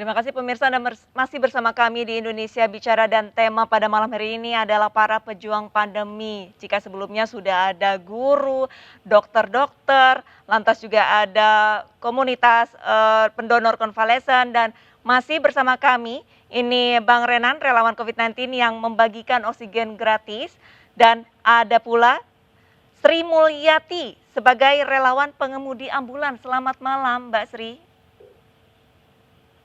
Terima kasih pemirsa Anda masih bersama kami di Indonesia Bicara dan tema pada malam hari ini adalah para pejuang pandemi. Jika sebelumnya sudah ada guru, dokter-dokter, lantas juga ada komunitas pendonor konvalesen dan masih bersama kami ini Bang Renan relawan COVID-19 yang membagikan oksigen gratis dan ada pula Sri Mulyati sebagai relawan pengemudi ambulans. Selamat malam Mbak Sri.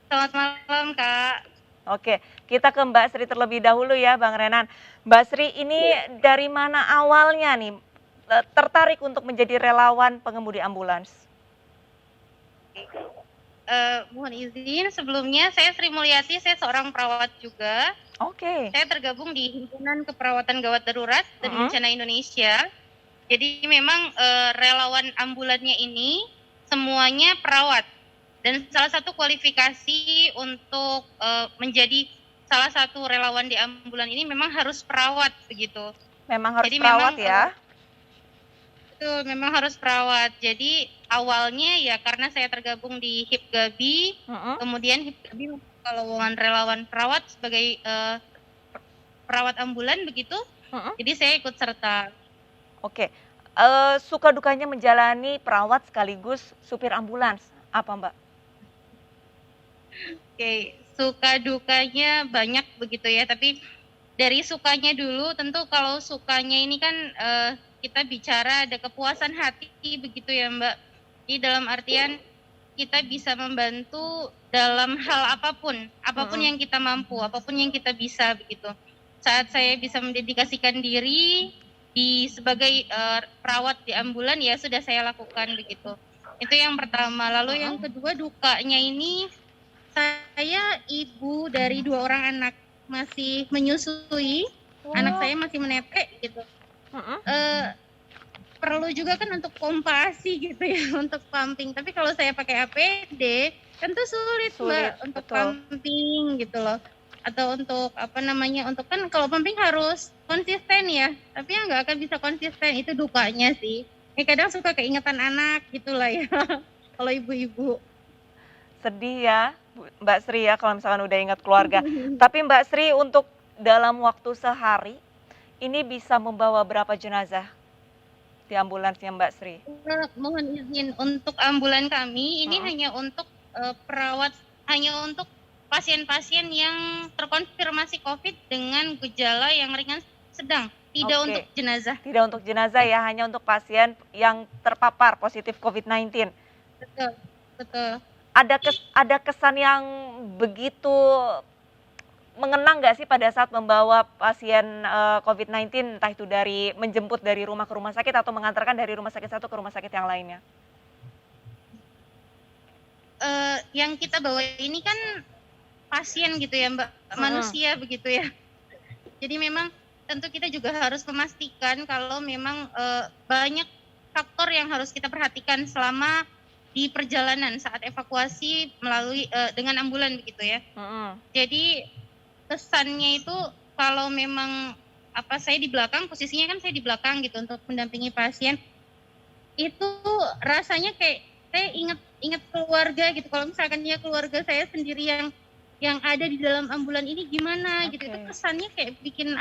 Selamat malam, Kak. Oke, kita ke Mbak Sri terlebih dahulu ya, Bang Renan. Mbak Sri, ini dari mana awalnya nih tertarik untuk menjadi relawan pengemudi ambulans? Mohon izin, sebelumnya saya Sri Mulyati, saya seorang perawat juga. Oke. Saya tergabung di Himpunan Keperawatan Gawat Darurat dan Bencana Indonesia. Jadi memang relawan ambulannya ini semuanya perawat. Dan salah satu kualifikasi untuk menjadi salah satu relawan di ambulan ini memang harus perawat begitu. Memang harus Jadi perawat memang ya? Betul, memang harus perawat. Jadi awalnya ya karena saya tergabung di HIPGABI, kemudian HIPGABI membuka lowongan relawan perawat sebagai perawat ambulan begitu. Jadi saya ikut serta. Oke, suka dukanya menjalani perawat sekaligus supir ambulans, apa Mbak? Oke, suka dukanya banyak begitu ya, tapi dari sukanya dulu, tentu kalau sukanya ini kan kita bicara ada kepuasan hati begitu ya Mbak. Jadi dalam artian kita bisa membantu dalam hal apapun, apapun yang kita mampu, apapun yang kita bisa begitu. Saat saya bisa mendedikasikan diri sebagai perawat di ambulan ya sudah saya lakukan begitu. Itu yang pertama. Lalu yang kedua dukanya ini saya ibu dari 2 orang anak, masih menyusui, anak saya masih menetek gitu. Perlu juga kan untuk pompa ASI gitu ya, untuk pumping. Tapi kalau saya pakai APD, tentu sulit Mbak untuk pumping gitu loh. Atau untuk untuk kan kalau pumping harus konsisten ya, tapi yang nggak akan bisa konsisten, itu dukanya sih. Kadang suka keingetan anak gitulah ya, kalau ibu-ibu. Sedih ya, Mbak Sri ya kalau misalkan udah ingat keluarga. Tapi Mbak Sri untuk dalam waktu sehari ini bisa membawa berapa jenazah di ambulansnya Mbak Sri? Mohon izin, untuk ambulan kami ini hanya untuk perawat, hanya untuk pasien-pasien yang terkonfirmasi COVID dengan gejala yang ringan sedang, tidak untuk jenazah. Tidak untuk jenazah ya, hanya untuk pasien yang terpapar positif COVID-19. Betul, betul. Ada kesan yang begitu mengenang nggak sih pada saat membawa pasien COVID-19, entah itu dari menjemput dari rumah ke rumah sakit atau mengantarkan dari rumah sakit satu ke rumah sakit yang lainnya? Yang kita bawa ini kan pasien gitu ya Mbak, manusia begitu ya. Jadi memang tentu kita juga harus memastikan kalau memang banyak faktor yang harus kita perhatikan selama di perjalanan saat evakuasi melalui dengan ambulan begitu ya. Jadi kesannya itu kalau memang saya di belakang, posisinya kan saya di belakang gitu untuk mendampingi pasien, itu rasanya kayak saya ingat keluarga gitu. Kalau misalkan ya keluarga saya sendiri yang ada di dalam ambulan ini gimana gitu, itu kesannya kayak bikin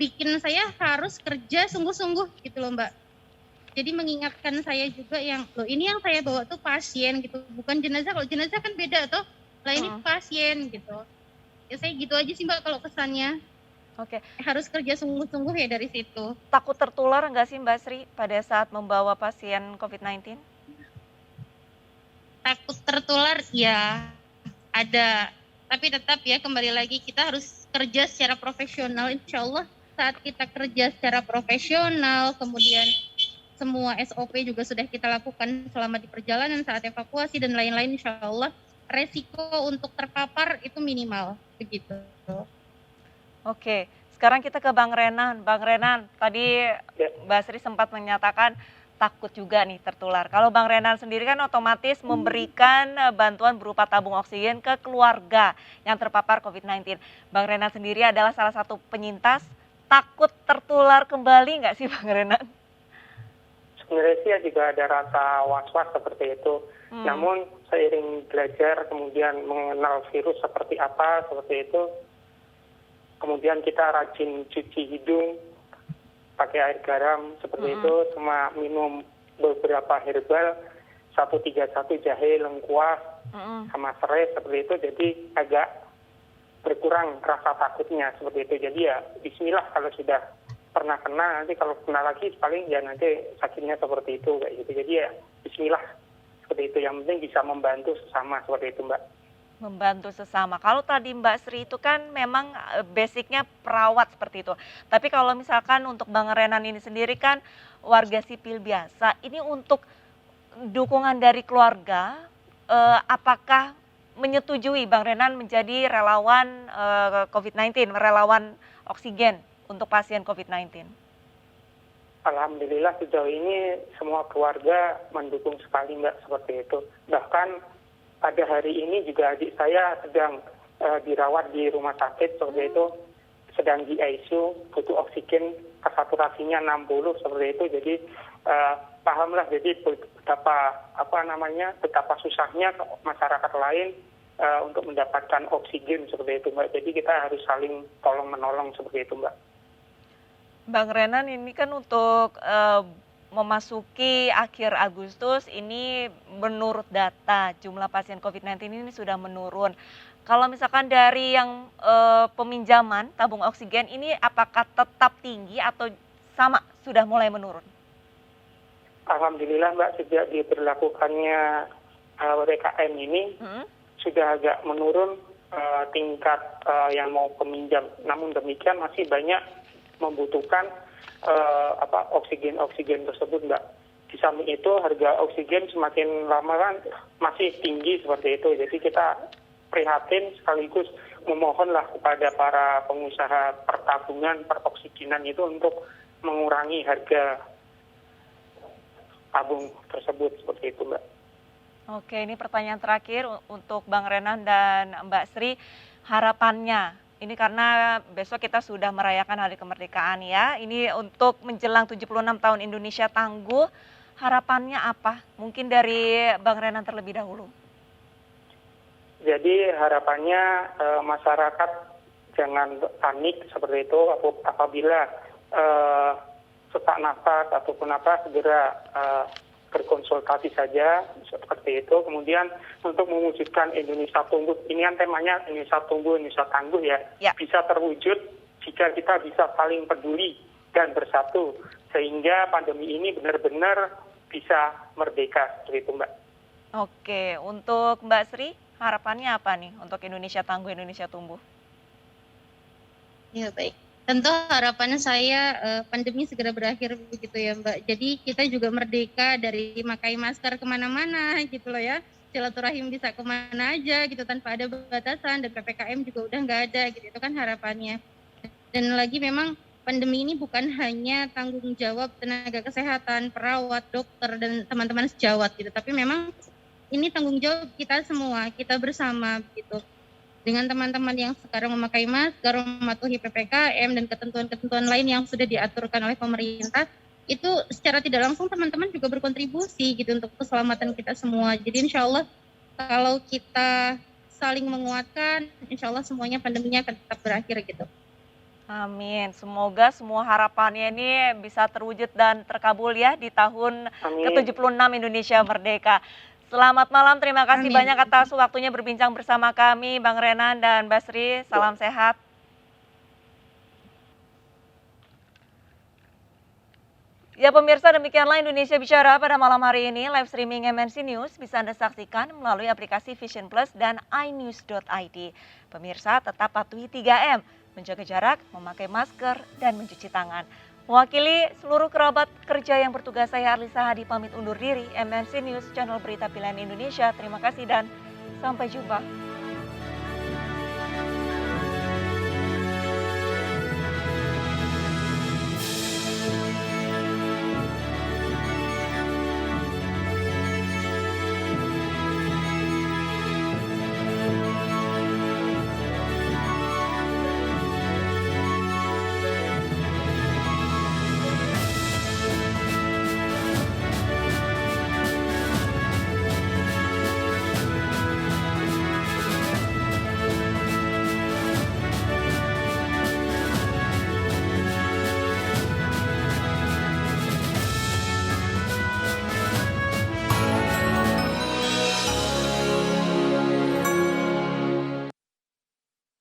bikin saya harus kerja sungguh-sungguh gitu loh Mbak. Jadi mengingatkan saya juga loh ini yang saya bawa tuh pasien gitu, bukan jenazah. Kalau jenazah kan beda toh, lah ini pasien gitu. Ya saya gitu aja sih Mbak kalau kesannya. Harus kerja sungguh-sungguh ya dari situ. Takut tertular nggak sih Mbak Sri pada saat membawa pasien COVID-19? Takut tertular ya ada, tapi tetap ya kembali lagi kita harus kerja secara profesional. Insya Allah saat kita kerja secara profesional, kemudian semua SOP juga sudah kita lakukan selama di perjalanan saat evakuasi dan lain-lain, insya Allah resiko untuk terpapar itu minimal begitu. Oke, sekarang kita ke Bang Renan. Bang Renan, tadi Mbak Sri sempat menyatakan takut juga nih tertular. Kalau Bang Renan sendiri kan otomatis memberikan bantuan berupa tabung oksigen ke keluarga yang terpapar COVID-19. Bang Renan sendiri adalah salah satu penyintas, takut tertular kembali nggak sih Bang Renan? Sebenarnya sih ya juga ada rasa was-was seperti itu. Namun seiring belajar kemudian mengenal virus seperti apa seperti itu, kemudian kita rajin cuci hidung pakai air garam seperti itu, sama minum beberapa herbal 131 jahe, lengkuas, sama serai seperti itu, jadi agak berkurang rasa takutnya seperti itu. Jadi ya bismillah kalau sudah pernah kena, nanti kalau kena lagi paling ya nanti sakitnya seperti itu kayak gitu. Jadi ya bismillah seperti itu, yang penting bisa membantu sesama seperti itu, Mbak. Membantu sesama. Kalau tadi Mbak Sri itu kan memang basicnya perawat seperti itu. Tapi kalau misalkan untuk Bang Renan ini sendiri kan warga sipil biasa, ini untuk dukungan dari keluarga, apakah menyetujui Bang Renan menjadi relawan COVID-19, relawan oksigen untuk pasien COVID-19? Alhamdulillah sejauh ini semua keluarga mendukung sekali, Mbak, seperti itu. Bahkan pada hari ini juga adik saya sedang dirawat di rumah sakit seperti itu, sedang di ICU, butuh oksigen, saturasinya 60 seperti itu. Jadi pahamlah, jadi betapa susahnya masyarakat lain untuk mendapatkan oksigen seperti itu, Mbak. Jadi kita harus saling tolong menolong seperti itu, Mbak. Bang Renan, ini kan untuk memasuki akhir Agustus ini menurut data jumlah pasien COVID-19 ini sudah menurun. Kalau misalkan dari yang peminjaman tabung oksigen ini apakah tetap tinggi atau sama sudah mulai menurun? Alhamdulillah, Mbak, sejak diberlakukannya PPKM ini sudah agak menurun tingkat yang mau peminjam. Namun demikian masih banyak membutuhkan oksigen tersebut, Mbak. Di samping itu harga oksigen semakin lama kan masih tinggi seperti itu. Jadi kita prihatin sekaligus memohonlah kepada para pengusaha pertabungan peroksigenan itu untuk mengurangi harga tabung tersebut seperti itu, Mbak. Oke, ini pertanyaan terakhir untuk Bang Renan dan Mbak Sri, harapannya. Ini karena besok kita sudah merayakan Hari Kemerdekaan ya. Ini untuk menjelang 76 tahun Indonesia tangguh, harapannya apa? Mungkin dari Bang Renan terlebih dahulu. Jadi harapannya masyarakat jangan panik seperti itu, apabila sesak nafas ataupun apa segera berkonsultasi saja seperti itu. Kemudian untuk mewujudkan Indonesia tumbuh, ini kan temanya Indonesia tumbuh, Indonesia tangguh ya, bisa terwujud jika kita bisa saling peduli dan bersatu sehingga pandemi ini benar-benar bisa merdeka seperti itu, Mbak. Oke, untuk Mbak Sri harapannya apa nih untuk Indonesia tangguh, Indonesia tumbuh? Ya baik. Tentu harapannya saya pandemi segera berakhir begitu ya, Mbak. Jadi kita juga merdeka dari memakai masker kemana-mana gitu loh ya. Silaturahim bisa kemana aja gitu tanpa ada batasan, dan PPKM juga udah nggak ada gitu. Itu kan harapannya. Dan lagi memang pandemi ini bukan hanya tanggung jawab tenaga kesehatan, perawat, dokter, dan teman-teman sejawat gitu. Tapi memang ini tanggung jawab kita semua, kita bersama gitu. Dengan teman-teman yang sekarang memakai masker, mematuhi PPKM dan ketentuan-ketentuan lain yang sudah diaturkan oleh pemerintah, itu secara tidak langsung teman-teman juga berkontribusi gitu untuk keselamatan kita semua. Jadi insya Allah kalau kita saling menguatkan, insya Allah semuanya pandeminya akan tetap berakhir gitu. Amin. Semoga semua harapannya ini bisa terwujud dan terkabul ya di tahun ke-76 Indonesia Merdeka. Selamat malam, terima kasih banyak atas waktunya berbincang bersama kami, Bang Renan dan Mbak Sri. Salam sehat. Ya pemirsa, demikianlah Indonesia Bicara pada malam hari ini. Live streaming MNC News bisa Anda saksikan melalui aplikasi Vision Plus dan iNews.id. Pemirsa tetap patuhi 3M, menjaga jarak, memakai masker, dan mencuci tangan. Mewakili seluruh kerabat kerja yang bertugas, saya Arlisa Hadi pamit undur diri. MNC News, channel berita pilihan Indonesia. Terima kasih dan sampai jumpa.